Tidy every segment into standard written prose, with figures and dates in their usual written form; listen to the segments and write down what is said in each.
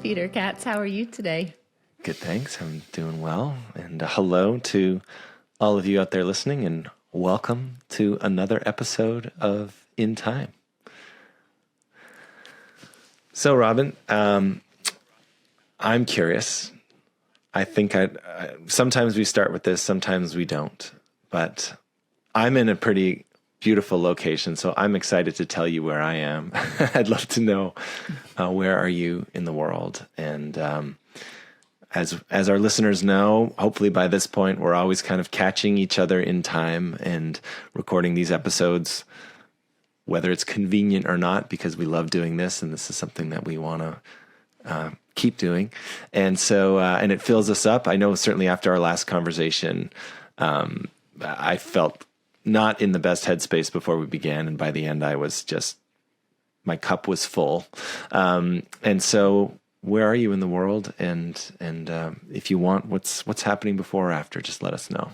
Peter. Katz, how are you today? Good, thanks. I'm doing well. And hello to all of you out there listening, and welcome to another episode of In Time. So, Robyne, I'm curious. I think sometimes we start with this, sometimes we don't. But I'm in a pretty beautiful location, so I'm excited to tell you where I am. I'd love to know where are you in the world. And as our listeners know, hopefully by this point, we're always kind of catching each other in time and recording these episodes, whether it's convenient or not, because we love doing this, and this is something that we want to keep doing. And so, and it fills us up. I know certainly after our last conversation, I felt not in the best headspace before we began. And by the end, I was just, my cup was full. And so where are you in the world? And if you want, what's happening before or after, just let us know.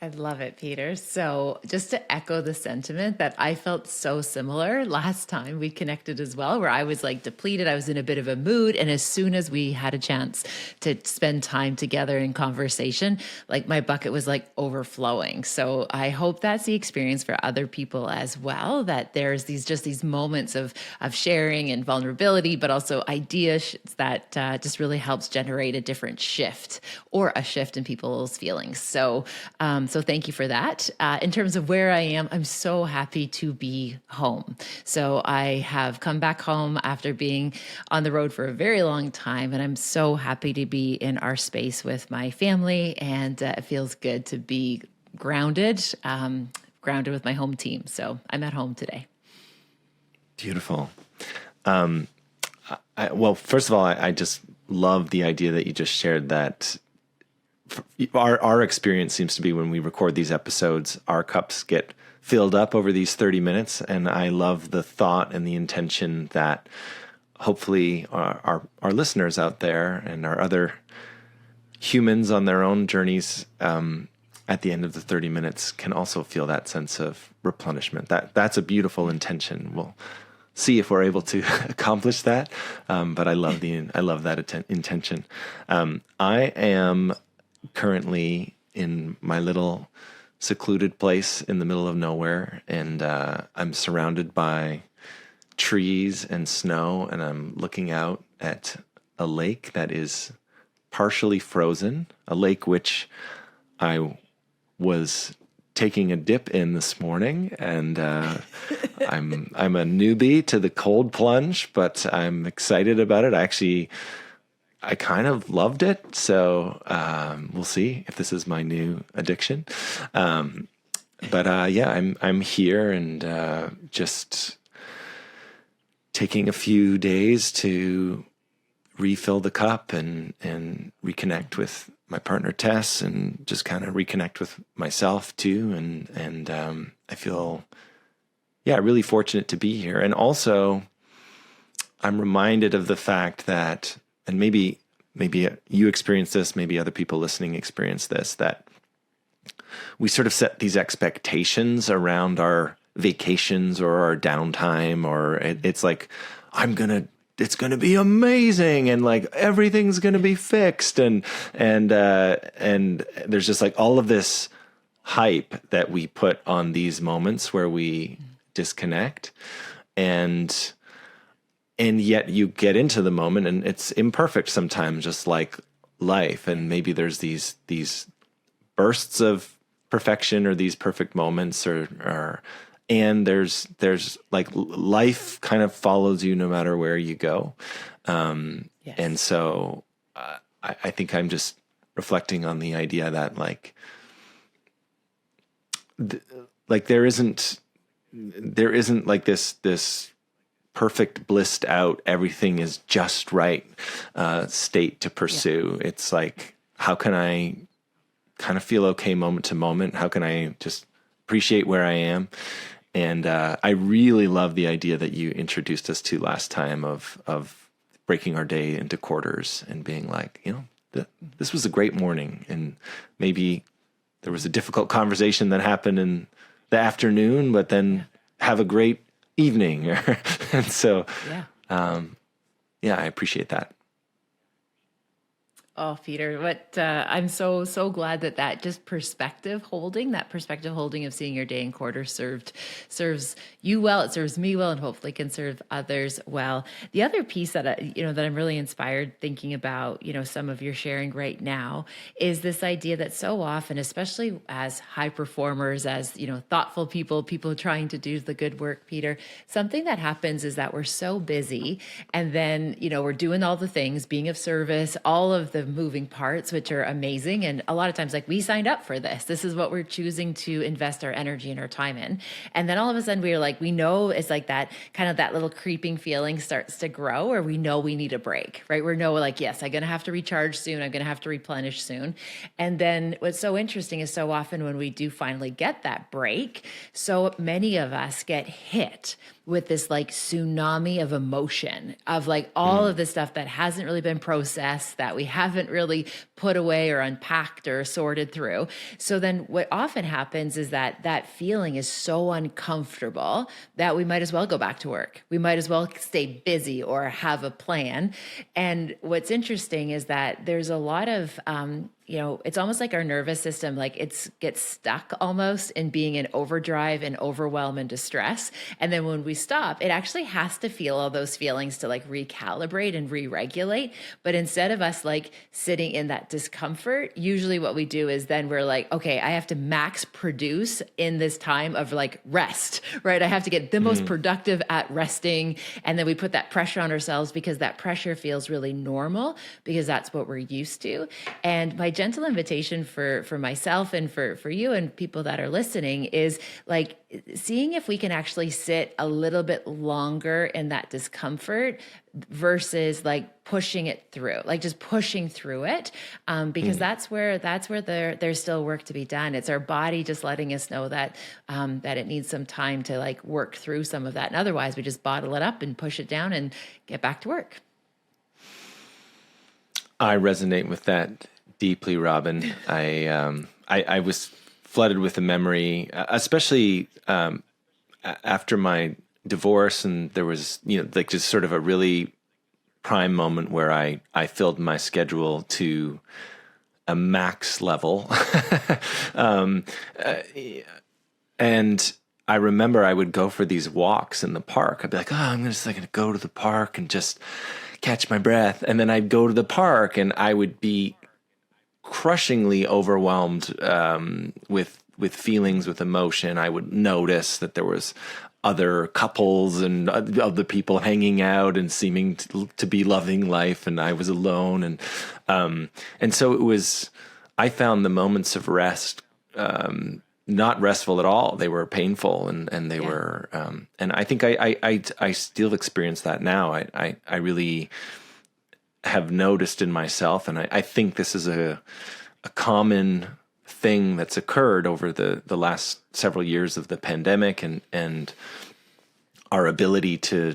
I love it, Peter. So just to echo the sentiment that I felt so similar last time we connected as well, where I was like depleted. I was in a bit of a mood. And as soon as we had a chance to spend time together in conversation, like my bucket was like overflowing. So I hope that's the experience for other people as well, that there's these moments of sharing and vulnerability, but also ideas that just really helps generate a different shift or a shift in people's feelings. So thank you for that. In terms of where I am, I'm so happy to be home. So I have come back home after being on the road for a very long time, and I'm so happy to be in our space with my family, and it feels good to be grounded with my home team. So I'm at home today. Beautiful. Well, first of all, I just love the idea that you just shared, that our experience seems to be when we record these episodes, our cups get filled up over these 30 minutes. And I love the thought and the intention that hopefully our listeners out there and our other humans on their own journeys at the end of the 30 minutes can also feel that sense of replenishment. That's a beautiful intention. We'll see if we're able to accomplish that. But I love that intention. I am currently in my little secluded place in the middle of nowhere, and I'm surrounded by trees and snow, and I'm looking out at a lake that is partially frozen, a lake which I was taking a dip in this morning, and I'm a newbie to the cold plunge, but I'm excited about it. I kind of loved it, so we'll see if this is my new addiction. But I'm here and just taking a few days to refill the cup and reconnect with my partner Tess, and just kind of reconnect with myself too. And I feel really fortunate to be here, and also I'm reminded of the fact that, and maybe you experience this, maybe other people listening experience this, that we sort of set these expectations around our vacations or our downtime, or it's like, it's going to be amazing, and like everything's going to be fixed. And there's just like all of this hype that we put on these moments where we disconnect, and yet you get into the moment and it's imperfect sometimes, just like life. And maybe there's these bursts of perfection or these perfect moments, and there's like life kind of follows you no matter where you go. Yes. And so I think I'm just reflecting on the idea that like there isn't like this perfect, blissed out, everything is just right state to pursue. Yeah. It's like, how can I kind of feel okay moment to moment? How can I just appreciate where I am? And I really love the idea that you introduced us to last time of breaking our day into quarters and being like, this was a great morning, and maybe there was a difficult conversation that happened in the afternoon, but then have a great evening. And so, Yeah, I appreciate that. Oh, Peter, what I'm so glad that just that perspective holding of seeing your day and quarter serves you well. It serves me well, and hopefully can serve others well. The other piece that that I'm really inspired thinking about, some of your sharing right now, is this idea that so often, especially as high performers, as thoughtful people trying to do the good work, Peter, something that happens is that we're so busy, and then we're doing all the things, being of service, all of the moving parts, which are amazing. And a lot of times, like, we signed up for this. This is what we're choosing to invest our energy and our time in. And then all of a sudden we know it's like that kind of that little creeping feeling starts to grow, or we know we need a break, right? We're like, yes, I'm going to have to recharge soon. I'm going to have to replenish soon. And then what's so interesting is so often when we do finally get that break, so many of us get hit with this like tsunami of emotion of like all of this stuff that hasn't really been processed, that we haven't really put away or unpacked or sorted through. So then what often happens is that feeling is so uncomfortable that we might as well go back to work. We might as well stay busy or have a plan. And what's interesting is that there's a lot of, it's almost like our nervous system, like gets stuck almost in being in overdrive and overwhelm and distress. And then when we stop, it actually has to feel all those feelings to like recalibrate and re-regulate. But instead of us like sitting in that discomfort, usually what we do is then we're like, okay, I have to max produce in this time of like rest, right? I have to get the most productive at resting. And then we put that pressure on ourselves because that pressure feels really normal because that's what we're used to. And my gentle invitation for myself and for you and people that are listening is like seeing if we can actually sit a little bit longer in that discomfort versus like pushing it through, like just pushing through it, because that's where there's still work to be done. It's our body just letting us know that that it needs some time to like work through some of that, and otherwise we just bottle it up and push it down and get back to work. I resonate with that deeply, Robyne. I was flooded with a memory, especially after my divorce, and there was like just sort of a really prime moment where I filled my schedule to a max level, and I remember I would go for these walks in the park. I'd be like, oh, I'm just going to go to the park and just catch my breath, and then I'd go to the park and I would be crushingly overwhelmed with feelings, with emotion. I would notice that there was other couples and other people hanging out and seeming to be loving life, and I was alone. And so it was. I found the moments of rest not restful at all. They were painful, and they were. And I think I still experience that now. I really have noticed in myself, and I think this is a common thing that's occurred over the last several years of the pandemic, and our ability to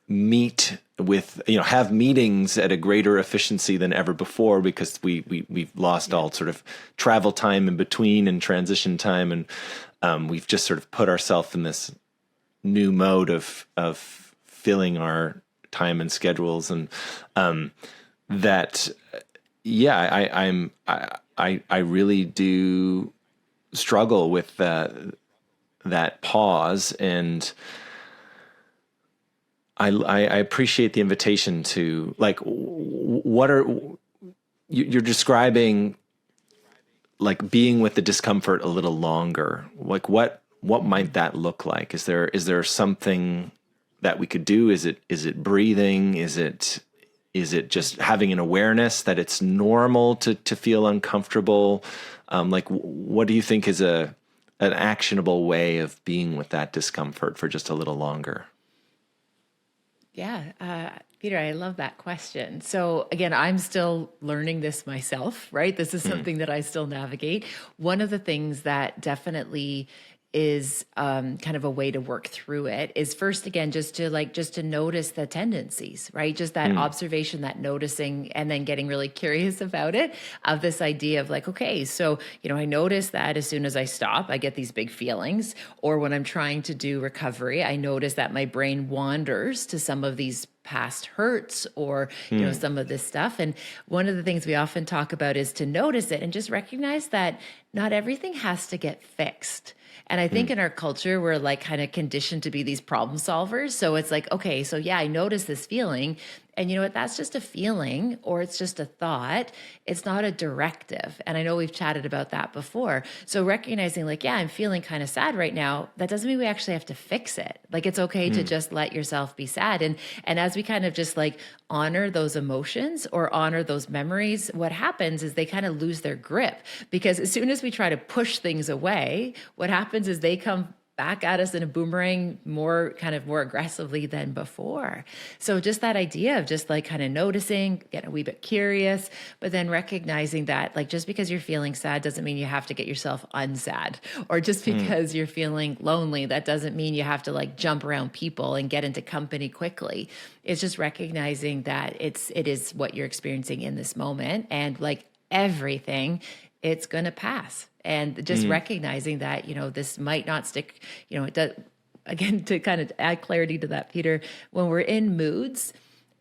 meet with, have meetings at a greater efficiency than ever before, because we've lost all sort of travel time in between and transition time, and we've just sort of put ourselves in this new mode of filling our time and schedules, and that, I really do struggle with that pause, and I appreciate the invitation to, like, you're describing, like, being with the discomfort a little longer. Like, what might that look like? Is there something that we could do? Is it breathing? Is it just having an awareness that it's normal to feel uncomfortable? Like, what do you think is an actionable way of being with that discomfort for just a little longer? Yeah, Peter, I love that question. So again, I'm still learning this myself, right? This is something that I still navigate. One of the things that definitely is kind of a way to work through it is, first, again, just to notice the tendencies, right? Just that observation, that noticing, and then getting really curious about it, of this idea of like, okay, so, I notice that as soon as I stop, I get these big feelings, or when I'm trying to do recovery, I notice that my brain wanders to some of these past hurts or, some of this stuff. And one of the things we often talk about is to notice it and just recognize that not everything has to get fixed. And I think in our culture, we're like kind of conditioned to be these problem solvers. So it's like, okay, so yeah, I notice this feeling. And you know what? That's just a feeling or it's just a thought. It's not a directive. And I know we've chatted about that before. So recognizing like, yeah, I'm feeling kind of sad right now. That doesn't mean we actually have to fix it. Like it's okay to just let yourself be sad. And as we kind of just like honor those emotions or honor those memories, what happens is they kind of lose their grip, because as soon as we try to push things away, what happens is they come back at us in a boomerang more aggressively than before. So just that idea of just like kind of noticing, getting a wee bit curious, but then recognizing that like just because you're feeling sad doesn't mean you have to get yourself unsad, or just because you're feeling lonely, that doesn't mean you have to like jump around people and get into company quickly. It's just recognizing that it is what you're experiencing in this moment, and like everything, it's going to pass. And just recognizing that, this might not stick, it does, again, to kind of add clarity to that, Peter, when we're in moods,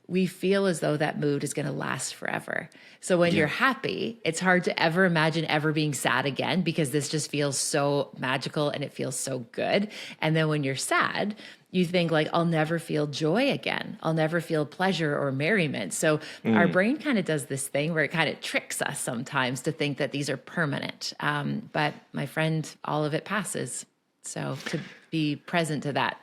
we feel as though that mood is going to last forever. So when you're happy, it's hard to ever imagine ever being sad again, because this just feels so magical and it feels so good. And then when you're sad, you think like, I'll never feel joy again. I'll never feel pleasure or merriment. So our brain kind of does this thing where it kind of tricks us sometimes to think that these are permanent. But my friend, all of it passes. So to be present to that.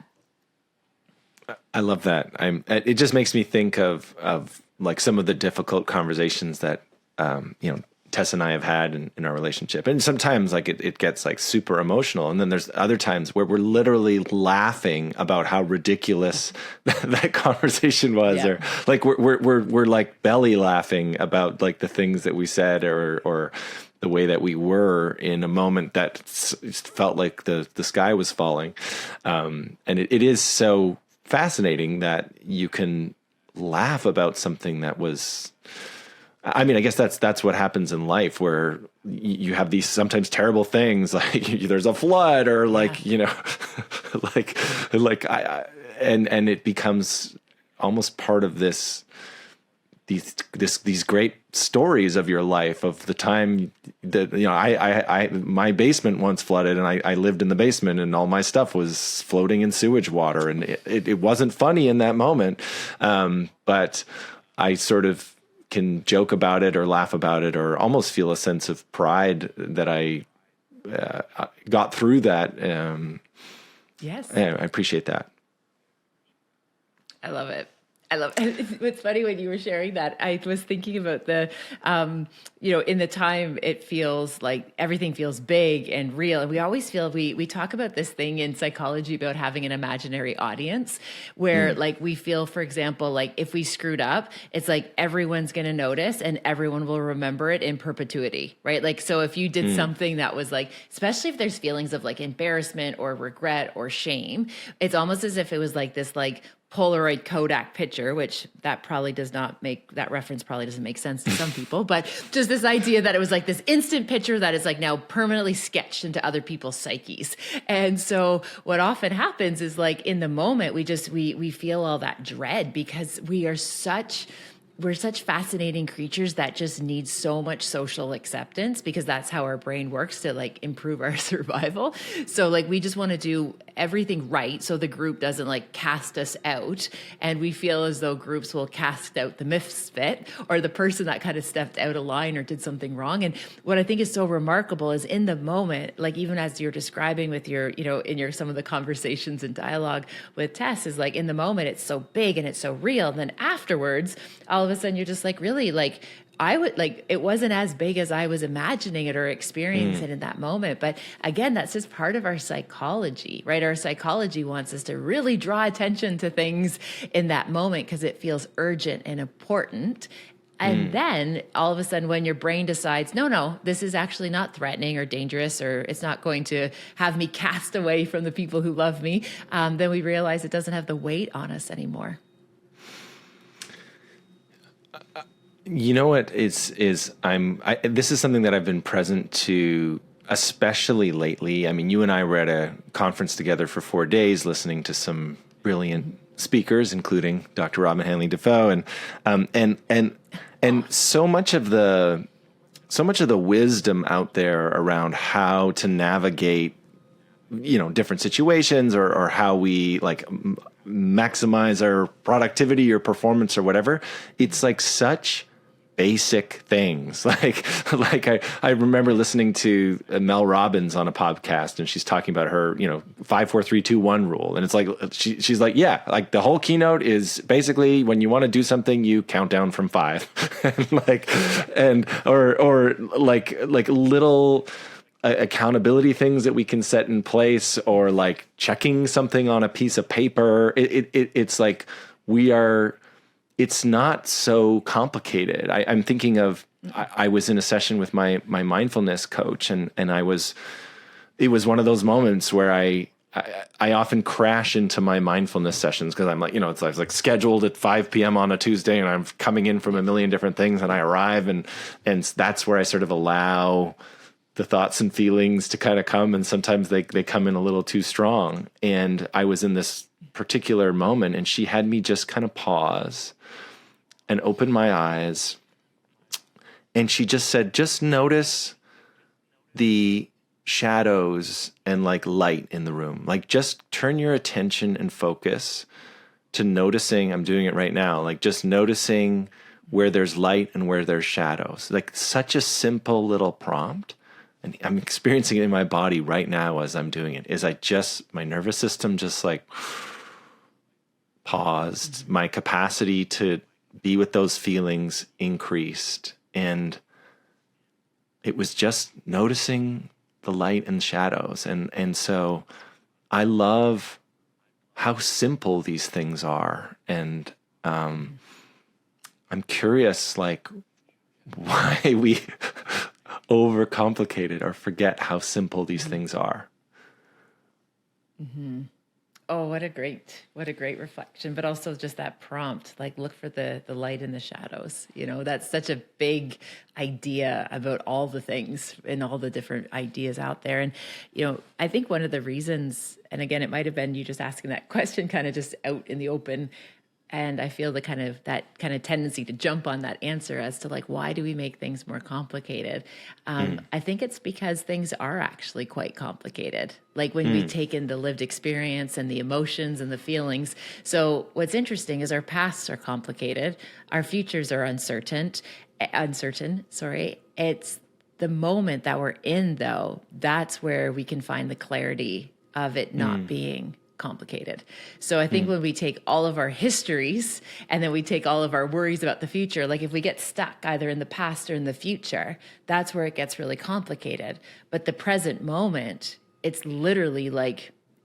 I love that. It just makes me think of like some of the difficult conversations that, Tess and I have had in our relationship. And sometimes like it gets like super emotional. And then there's other times where we're literally laughing about how ridiculous that conversation was, or like we're like belly laughing about like the things that we said or the way that we were in a moment that felt like the sky was falling. And it is so fascinating that you can laugh about something that was, I mean, I guess that's what happens in life, where you have these sometimes terrible things, like there's a flood, or like, and it becomes almost part of these great stories of your life, of the time that, my basement once flooded, and I lived in the basement, and all my stuff was floating in sewage water, and it wasn't funny in that moment. But I sort of can joke about it or laugh about it, or almost feel a sense of pride that I got through that. Yes. I appreciate that. I love it. It's funny when you were sharing that, I was thinking about the, in the time it feels like everything feels big and real. And we always feel, we talk about this thing in psychology about having an imaginary audience where like we feel, for example, like if we screwed up, it's like everyone's going to notice and everyone will remember it in perpetuity, right? Like, so if you did something that was like, especially if there's feelings of like embarrassment or regret or shame, it's almost as if it was like this, like, Polaroid Kodak picture, which that reference probably doesn't make sense to some people, but just this idea that it was like this instant picture that is like now permanently sketched into other people's psyches. And so what often happens is like in the moment, we feel all that dread because we're such fascinating creatures that just need so much social acceptance, because that's how our brain works to like improve our survival. So like we just want to do everything right so the group doesn't like cast us out, and we feel as though groups will cast out the misfit or the person that kind of stepped out of line or did something wrong. And what I think is so remarkable is in the moment, like even as you're describing with your, in your some of the conversations and dialogue with Tess, is like in the moment it's so big and it's so real. And then afterwards, all of a sudden you're just like, really, like it wasn't as big as I was imagining it or experiencing it in that moment. But again, that's just part of our psychology, right? Our psychology wants us to really draw attention to things in that moment because it feels urgent and important. And then all of a sudden, when your brain decides, no, this is actually not threatening or dangerous, or it's not going to have me cast away from the people who love me, then we realize it doesn't have the weight on us anymore. You know what this is something that I've been present to, especially lately. I mean, you and I were at a conference together for 4 days, listening to some brilliant speakers, including Dr. Robyne Hanley-Dafoe, and so much of the wisdom out there around how to navigate, different situations or how we maximize our productivity or performance or whatever. It's like such basic things. I remember listening to Mel Robbins on a podcast, and she's talking about her, 5, 4, 3, 2, 1 rule. And it's like, she's like, yeah, like the whole keynote is basically when you want to do something, you count down from 5 or little accountability things that we can set in place, or like checking something on a piece of paper. It's like it's not so complicated. I'm thinking of, I was in a session with my mindfulness coach, and it was one of those moments where I often crash into my mindfulness sessions because I'm like, it's like scheduled at 5 p.m. on a Tuesday, and I'm coming in from a million different things, and I arrive and that's where I sort of allow the thoughts and feelings to kind of come, and sometimes they come in a little too strong. And I was in this particular moment, and she had me just kind of pause and open my eyes. And she just said, just notice the shadows and light in the room. Just turn your attention and focus to noticing. I'm doing it right now. Just noticing where there's light and where there's shadows. Such a simple little prompt. And I'm experiencing it in my body right now as I'm doing it. My nervous system just paused. My capacity to be with those feelings increased. And it was just noticing the light and shadows. And so I love how simple these things are. And I'm curious, why we overcomplicate it or forget how simple these things are. Mm-hmm. Oh, what a great reflection, but also just that prompt, look for the light in the shadows. That's such a big idea about all the things and all the different ideas out there. And, I think one of the reasons, and again, it might've been you just asking that question kind of just out in the open. And I feel that kind of tendency to jump on that answer as to why do we make things more complicated? I think it's because things are actually quite complicated. When we take in the lived experience and the emotions and the feelings. So what's interesting is our pasts are complicated. Our futures are uncertain. It's the moment that we're in, though, that's where we can find the clarity of it not being complicated. So I think when we take all of our histories and then we take all of our worries about the future, if we get stuck either in the past or in the future, that's where it gets really complicated. But the present moment, it's literally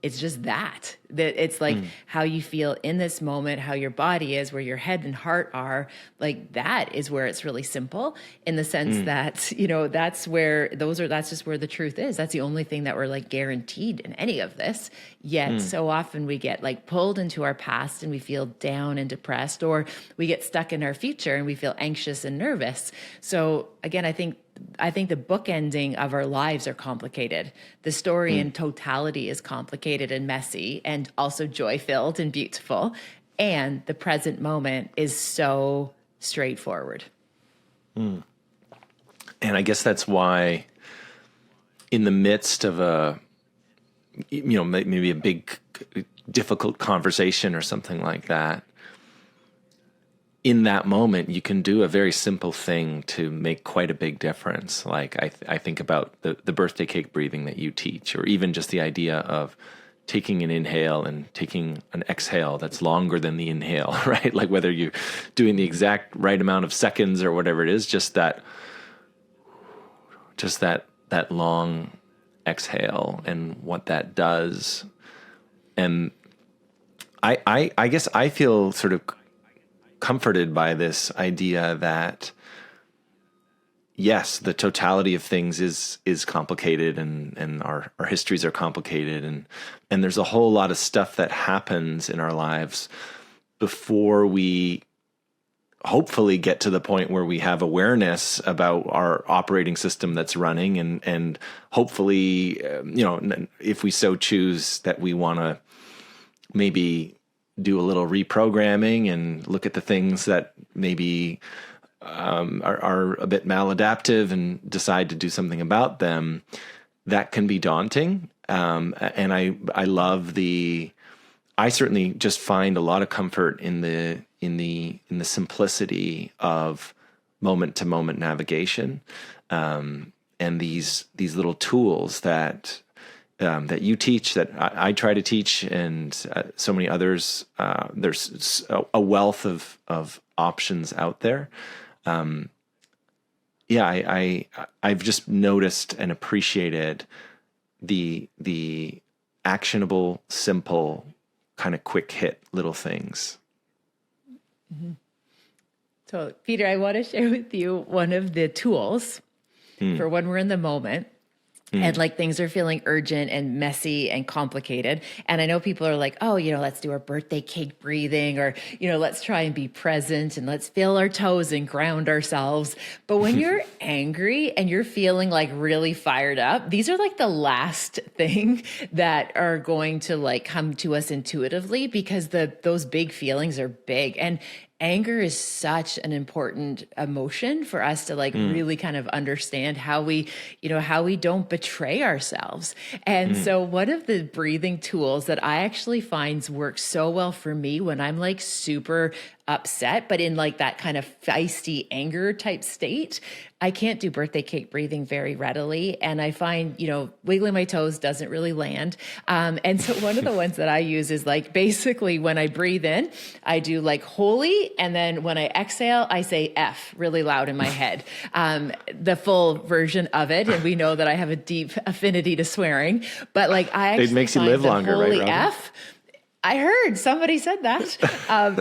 it's just that it's how you feel in this moment, how your body is, where your head and heart are, that is where it's really simple in the sense that, that's just where the truth is. That's the only thing that we're guaranteed in any of this. Yet so often we get pulled into our past and we feel down and depressed, or we get stuck in our future and we feel anxious and nervous. So again, I think the bookending of our lives are complicated. The story in totality is complicated and messy, and also joy-filled and beautiful. And the present moment is so straightforward. And I guess that's why in the midst of maybe a big, difficult conversation or something like that, in that moment, you can do a very simple thing to make quite a big difference. I think about the birthday cake breathing that you teach, or even just the idea of taking an inhale and taking an exhale that's longer than the inhale, right? Whether you're doing the exact right amount of seconds or whatever it is, just that long exhale and what that does. And I guess I feel sort of comforted by this idea that yes, the totality of things is complicated, and our histories are complicated, and there's a whole lot of stuff that happens in our lives before we hopefully get to the point where we have awareness about our operating system that's running, and hopefully, if we so choose that we want to maybe do a little reprogramming and look at the things that maybe are a bit maladaptive and decide to do something about them, that can be daunting. And I love I certainly just find a lot of comfort in the simplicity of moment to moment navigation, and these little tools that you teach, that I try to teach, and so many others. There's a wealth of options out there. I've just noticed and appreciated the actionable, simple, kind of quick hit little things. Mm-hmm. So, Peter, I want to share with you one of the tools for when we're in the moment. And like things are feeling urgent and messy and complicated. And I know people are like, oh, let's do our birthday cake breathing, or, let's try and be present and let's feel our toes and ground ourselves. But when you're angry and you're feeling like really fired up, these are like the last thing that are going to like come to us intuitively, because those big feelings are big. And anger is such an important emotion for us to like really kind of understand how we don't betray ourselves. And so one of the breathing tools that I actually find works so well for me when I'm like super upset, but in like that kind of feisty anger type state, I can't do birthday cake breathing very readily. And I find, wiggling my toes doesn't really land. And so one of the ones that I use is like, basically when I breathe in, I do like holy. And then when I exhale, I say F really loud in my head, the full version of it. And we know that I have a deep affinity to swearing, but like I actually it makes you live longer, holy right, Robyne? F. I heard somebody said that.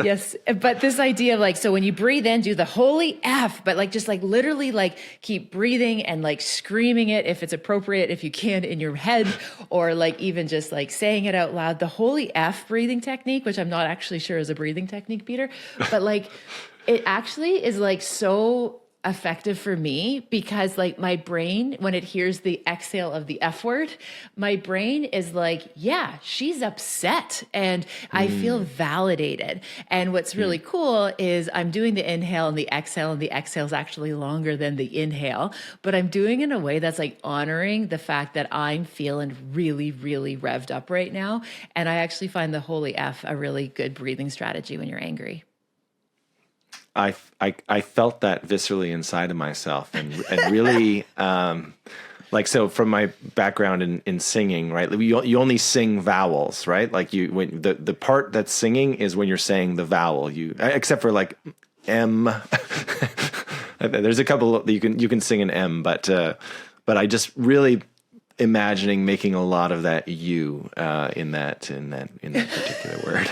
Yes. But this idea of like, so when you breathe in, do the holy F, but like, just like literally like keep breathing and like screaming it if it's appropriate, if you can, in your head, or like even just like saying it out loud. The holy F breathing technique, which I'm not actually sure is a breathing technique, Peter, but like it actually is like so effective for me, because like my brain, when it hears the exhale of the F word, my brain is like, yeah, she's upset, and I feel validated. And what's really cool is I'm doing the inhale and the exhale is actually longer than the inhale, but I'm doing it in a way that's like honoring the fact that I'm feeling really, really revved up right now. And I actually find the holy F a really good breathing strategy when you're angry. I felt that viscerally inside of myself, and really, like, so from my background in singing, right? You only sing vowels, right? Like when the part that's singing is when you're saying the vowel, except for like M. There's a couple that you can sing an M, but I just really imagining making a lot of that U in that particular word.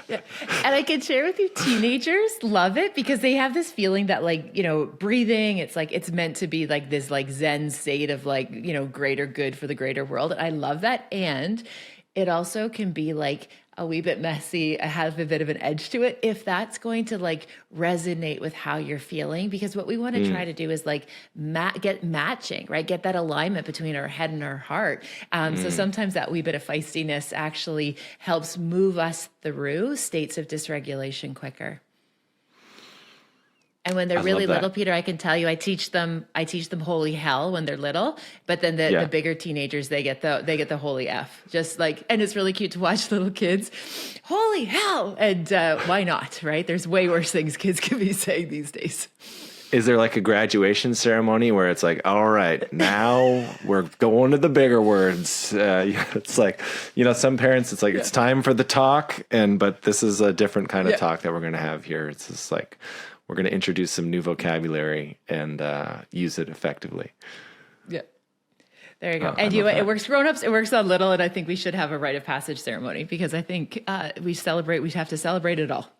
Yeah. And I can share with you, teenagers love it because they have this feeling that like, breathing, it's like, it's meant to be like this like Zen state of like, greater good for the greater world. And I love that. And it also can be like a wee bit messy, have a bit of an edge to it, if that's going to like resonate with how you're feeling. Because what we want to try to do is like get matching, right? Get that alignment between our head and our heart. So sometimes that wee bit of feistiness actually helps move us through states of dysregulation quicker. And when they're really little, Peter, I can tell you, I teach them holy hell when they're little, but then the bigger teenagers, they get the holy F, just like, and it's really cute to watch little kids, holy hell. And why not, right? There's way worse things kids can be saying these days. Is there like a graduation ceremony where it's like, all right, now we're going to the bigger words? It's like, some parents, it's like, it's time for the talk. But this is a different kind of talk that we're going to have here. It's just like, we're going to introduce some new vocabulary and use it effectively. Yeah. There you go. And it works grown-ups, it works on little, and I think we should have a rite of passage ceremony, because I think we have to celebrate it all.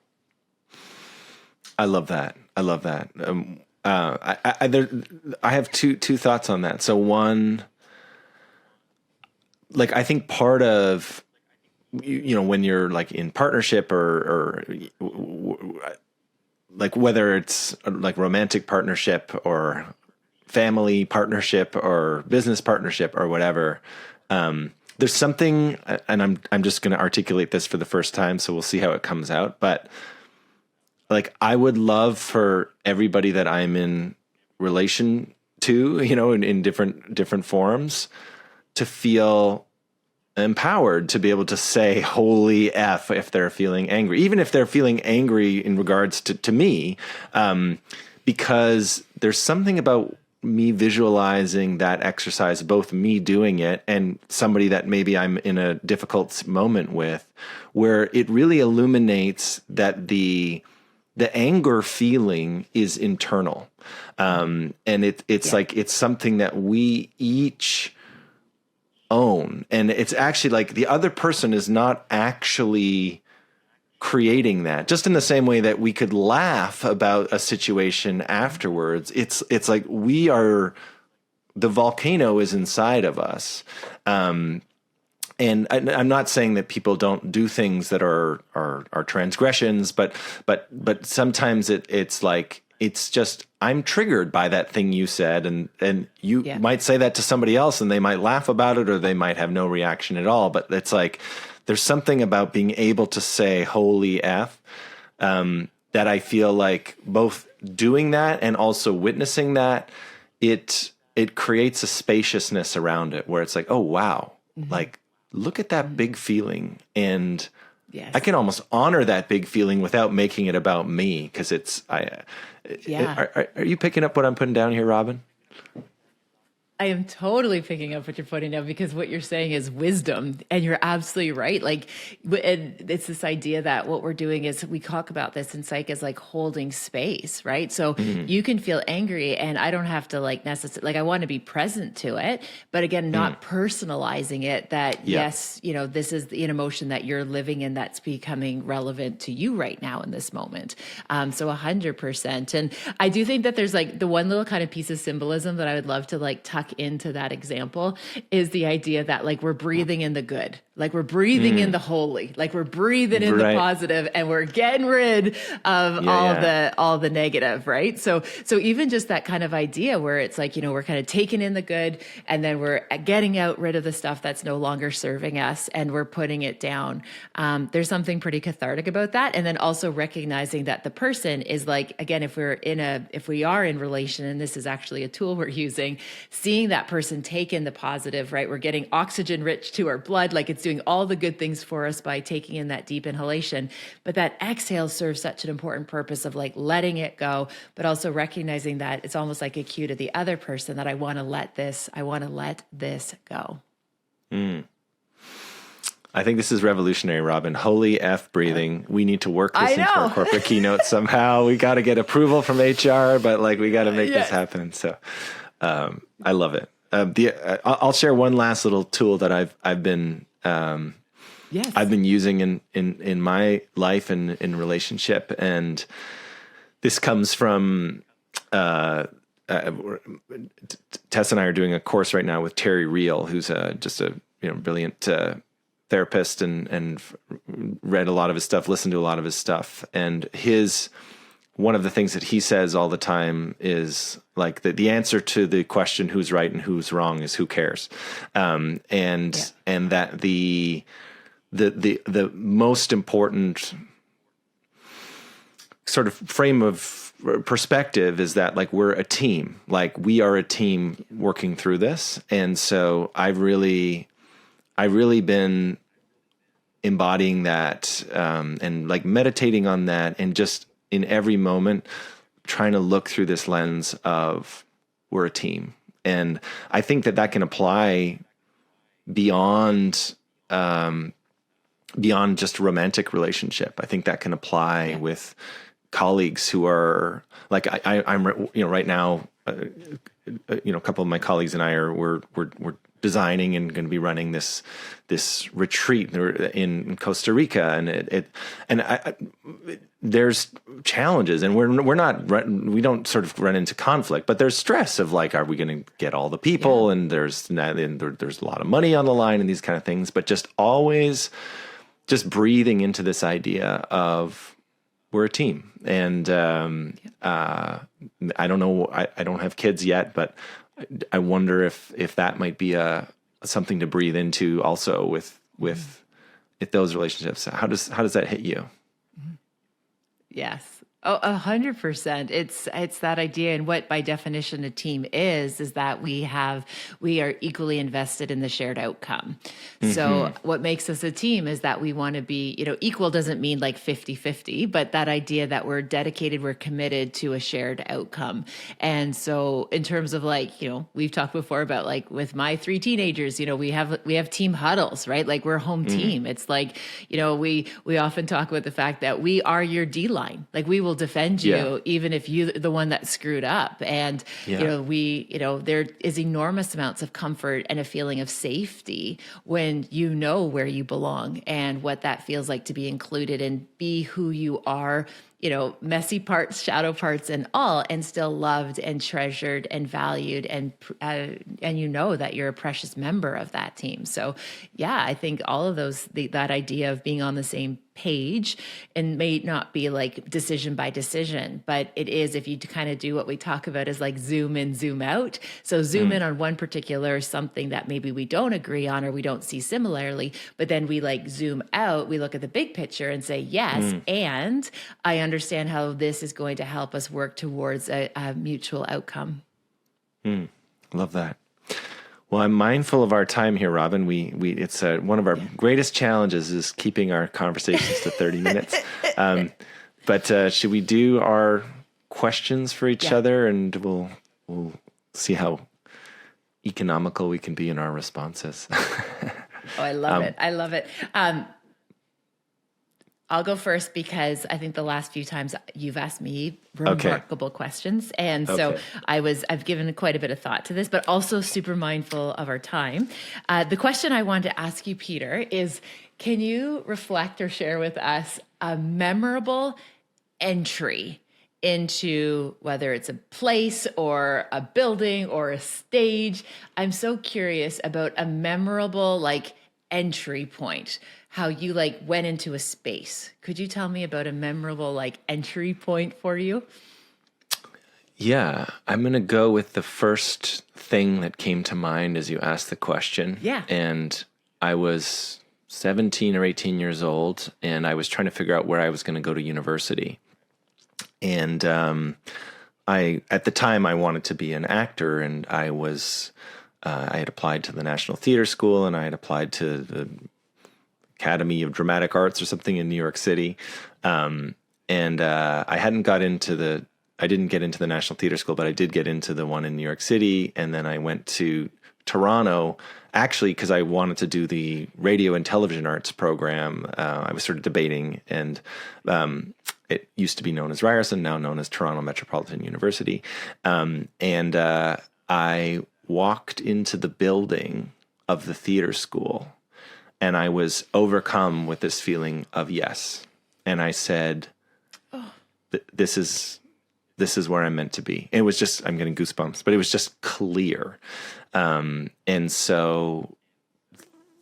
I love that. I have two thoughts on that. So one, like, I think part of, when you're like in partnership or like whether it's like romantic partnership or family partnership or business partnership or whatever, there's something, and I'm just going to articulate this for the first time, so we'll see how it comes out. But like, I would love for everybody that I'm in relation to, in different forms, to feel empowered to be able to say holy F if they're feeling angry, even if they're feeling angry in regards to me, because there's something about me visualizing that exercise, both me doing it and somebody that maybe I'm in a difficult moment with, where it really illuminates that the anger feeling is internal. And it's like, it's something that we each own. And it's actually like the other person is not actually creating that. Just in the same way that we could laugh about a situation afterwards, it's like the volcano is inside of us. And I'm not saying that people don't do things that are transgressions, but sometimes it's like, it's just, I'm triggered by that thing you said, and you might say that to somebody else and they might laugh about it, or they might have no reaction at all. But it's like, there's something about being able to say holy F, that I feel like both doing that and also witnessing that, it creates a spaciousness around it where it's like, oh, wow, like, look at that big feeling. And I can almost honor that big feeling without making it about me. Cause are you picking up what I'm putting down here, Robyne? I am totally picking up what you're putting down, because what you're saying is wisdom, and you're absolutely right. Like, and it's this idea that what we're doing is, we talk about this in psych as like holding space, right? So you can feel angry, and I don't have to like necessarily, like, I want to be present to it, but again, not personalizing it, that yes, this is an emotion that you're living in that's becoming relevant to you right now in this moment. So 100%. And I do think that there's like the one little kind of piece of symbolism that I would love to like tuck into that example is the idea that like we're breathing in the good, like we're breathing in the holy, like we're breathing in the positive, and we're getting rid of all the negative, right? So even just that kind of idea where it's like, we're kind of taking in the good, and then we're getting rid of the stuff that's no longer serving us, and we're putting it down. There's something pretty cathartic about that. And then also recognizing that the person is like, again, if we are in relation, and this is actually a tool we're using, seeing that person take in the positive, right? We're getting oxygen rich to our blood, like it's doing all the good things for us by taking in that deep inhalation. But that exhale serves such an important purpose of like letting it go, but also recognizing that it's almost like a cue to the other person that I want to let this go. I think this is revolutionary, Robyne. Holy F breathing. We need to work this into our corporate keynote somehow. We got to get approval from HR, but like we got to make this happen. So I love it. I'll share one last little tool that I've been using in my life and in relationship, and this comes from Tess and I are doing a course right now with Terry Real, who's just a brilliant therapist, and read a lot of his stuff, listened to a lot of his stuff, and one of the things that he says all the time is like the answer to the question who's right and who's wrong is who cares, and that the most important sort of frame of perspective is that like we're a team, like we are a team working through this, and so I've really been embodying that, and like meditating on that, and just in every moment trying to look through this lens of we're a team. And I think that can apply beyond just a romantic relationship. I think that can apply with colleagues who are like, I'm right now, a couple of my colleagues and I we're designing and going to be running this retreat in Costa Rica, and there's challenges, and we don't sort of run into conflict, but there's stress of like, are we going to get all the people? And there's a lot of money on the line and these kind of things, but just always just breathing into this idea of we're a team. And I don't know, I don't have kids yet, but I wonder if that might be a something to breathe into also with those relationships. How does that hit you? Yes. Oh, 100%. It's that idea. And what by definition a team is that we are equally invested in the shared outcome. So what makes us a team is that we want to be, equal doesn't mean like 50-50, but that idea that we're dedicated, we're committed to a shared outcome. And so in terms of like, we've talked before about like with my 3 teenagers, we have team huddles, right? Like we're a home team. It's like, we often talk about the fact that we are your D line. Like we will defend you even if you're the one that screwed up. And, there is enormous amounts of comfort and a feeling of safety when you know where you belong and what that feels like to be included and be who you are, messy parts, shadow parts and all, and still loved and treasured and valued. And that you're a precious member of that team. So yeah, I think all of those, that idea of being on the same page and may not be like decision by decision, but it is, if you kind of do what we talk about is like zoom in, zoom out. So zoom in on one particular something that maybe we don't agree on or we don't see similarly, but then we like zoom out, we look at the big picture and say, yes, and I understand how this is going to help us work towards a mutual outcome. Love that. Well, I'm mindful of our time here, Robyne. It's one of our greatest challenges is keeping our conversations to 30 minutes. But should we do our questions for each other, and we'll see how economical we can be in our responses. Oh, I love it. I love it. I'll go first because I think the last few times you've asked me remarkable questions. And so I've given quite a bit of thought to this, but also super mindful of our time. The question I wanted to ask you, Peter, is can you reflect or share with us a memorable entry into whether it's a place or a building or a stage? I'm so curious about a memorable entry point, how you went into a space. Could you tell me about a memorable entry point for you? Yeah, I'm going to go with the first thing that came to mind as you asked the question. Yeah. And I was 17 or 18 years old, and I was trying to figure out where I was going to go to university. And at the time, I wanted to be an actor, and I had applied to the National Theater School, and I had applied to the Academy of Dramatic Arts or something in New York City. I didn't get into the National Theater School, but I did get into the one in New York City. And then I went to Toronto, actually, because I wanted to do the radio and television arts program. I was sort of debating, and it used to be known as Ryerson, now known as Toronto Metropolitan University. I walked into the building of the theater school, and I was overcome with this feeling of yes. And I said, this is where I'm meant to be. It was just, I'm getting goosebumps, but it was just clear. And so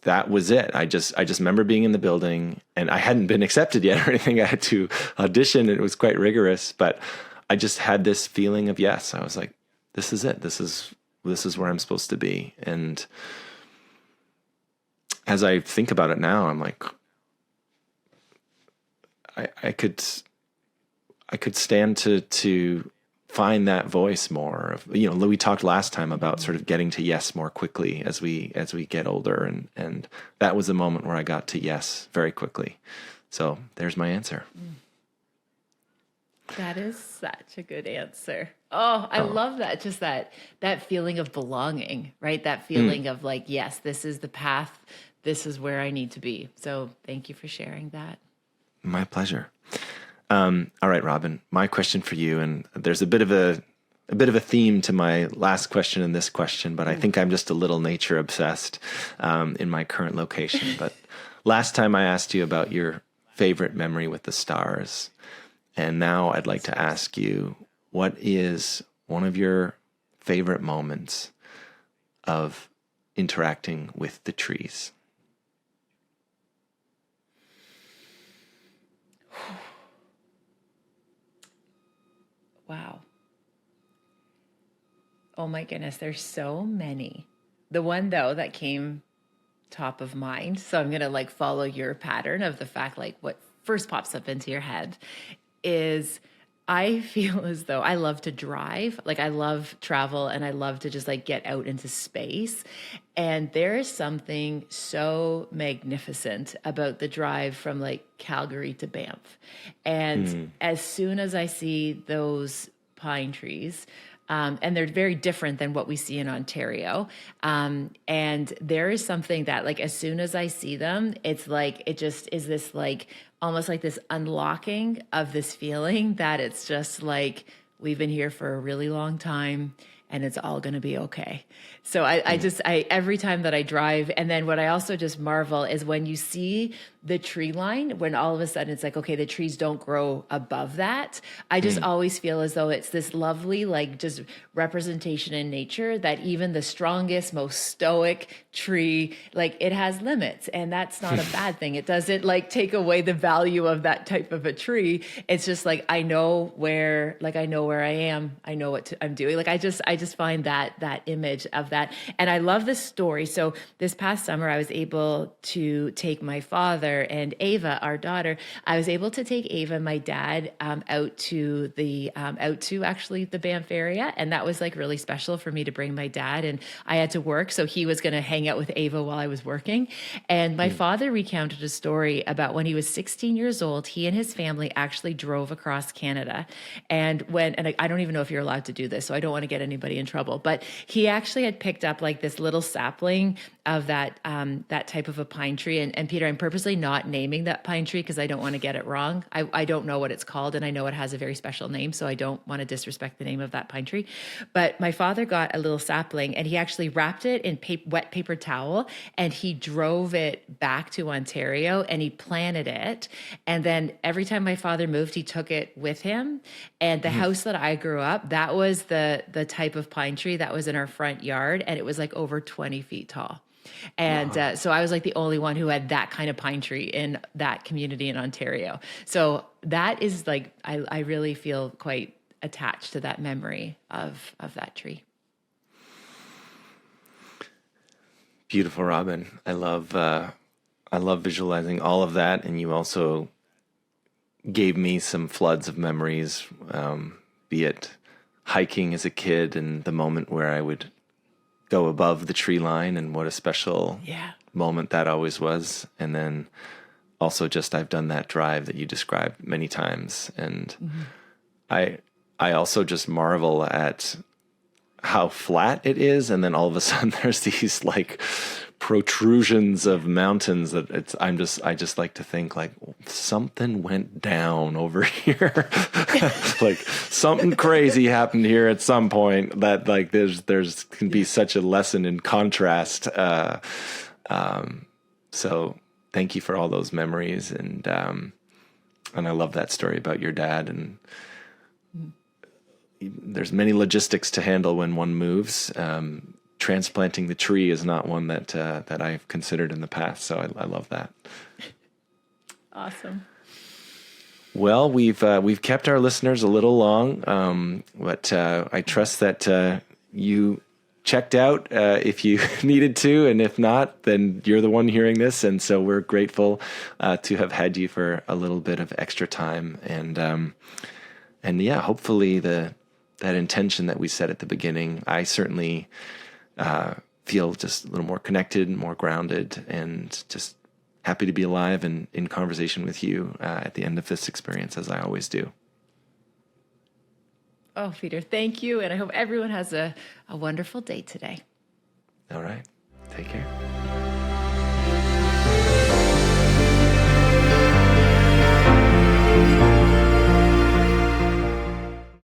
that was it. I just remember being in the building, and I hadn't been accepted yet or anything. I had to audition, and it was quite rigorous, but I just had this feeling of yes. I was like, this is it. This is where I'm supposed to be. And as I think about it now, I'm like, I could stand to find that voice more. We talked last time about sort of getting to yes more quickly as we get older, and that was the moment where I got to yes very quickly. So there's my answer. That is such a good answer. Oh, I love that. Just that feeling of belonging, right? That feeling of yes, this is the path. This is where I need to be. So thank you for sharing that. My pleasure. All right, Robyne, my question for you, and there's a bit of a theme to my last question and this question, but I think I'm just a little nature obsessed in my current location. But last time I asked you about your favorite memory with the stars, and now I'd like to ask you, what is one of your favorite moments of interacting with the trees? Wow. Oh my goodness, there's so many. The one though that came top of mind, so I'm gonna like follow your pattern of the fact like what first pops up into your head is I feel as though I love to drive. Like I love travel and I love to just like get out into space. And there is something so magnificent about the drive from like Calgary to Banff. And as soon as I see those pine trees, and they're very different than what we see in Ontario. And there is something that, like, as soon as I see them, it's like, it just is this, like, almost like this unlocking of this feeling that it's just like, we've been here for a really long time and it's all going to be okay. So I every time that I drive, and then what I also just marvel is when you see the tree line, when all of a sudden it's like, okay, the trees don't grow above that. I just always feel as though it's this lovely, like just representation in nature that even the strongest, most stoic tree, like it has limits, and that's not a bad thing. It doesn't like take away the value of that type of a tree. It's just like, I know where I am. I know what I'm doing. Like I just find that image of that. And I love this story. So this past summer, I was able to take my father and Ava, our daughter. I was able to take Ava, my dad, out to actually the Banff area. And that was like really special for me to bring my dad. And I had to work, so he was going to hang out with Ava while I was working. And my father recounted a story about when he was 16 years old, he and his family actually drove across Canada. And I don't even know if you're allowed to do this, so I don't want to get anybody in trouble, but he actually had picked up like this little sapling of that type of a pine tree. And Peter, I'm purposely not naming that pine tree because I don't want to get it wrong. I don't know what it's called, and I know it has a very special name, so I don't want to disrespect the name of that pine tree. But my father got a little sapling, and he actually wrapped it in wet paper towel, and he drove it back to Ontario, and he planted it. And then every time my father moved, he took it with him. And the house that I grew up, that was the type of pine tree that was in our front yard, and it was like over 20 feet tall. And so I was like the only one who had that kind of pine tree in that community in Ontario. So that is like, I really feel quite attached to that memory of that tree. Beautiful, Robyne. I love visualizing all of that. And you also gave me some floods of memories, be it hiking as a kid and the moment where I would go above the tree line, and what a special moment that always was. And then also just I've done that drive that you described many times. And I also just marvel at how flat it is. And then all of a sudden there's these like protrusions of mountains that I just like to think like something went down over here. Like something crazy happened here at some point that like there's can be such a lesson in contrast. So thank you for all those memories. And I love that story about your dad. And there's many logistics to handle when one moves. Transplanting the tree is not one that I've considered in the past. So I love that. Awesome. Well, we've kept our listeners a little long, but I trust that you checked out if you needed to, and if not, then you're the one hearing this, and so we're grateful to have had you for a little bit of extra time, and yeah, hopefully that intention that we set at the beginning, I certainly feel just a little more connected, more grounded, and just happy to be alive and in conversation with you at the end of this experience, as I always do. Oh, Peter, thank you. And I hope everyone has a wonderful day today. All right. Take care.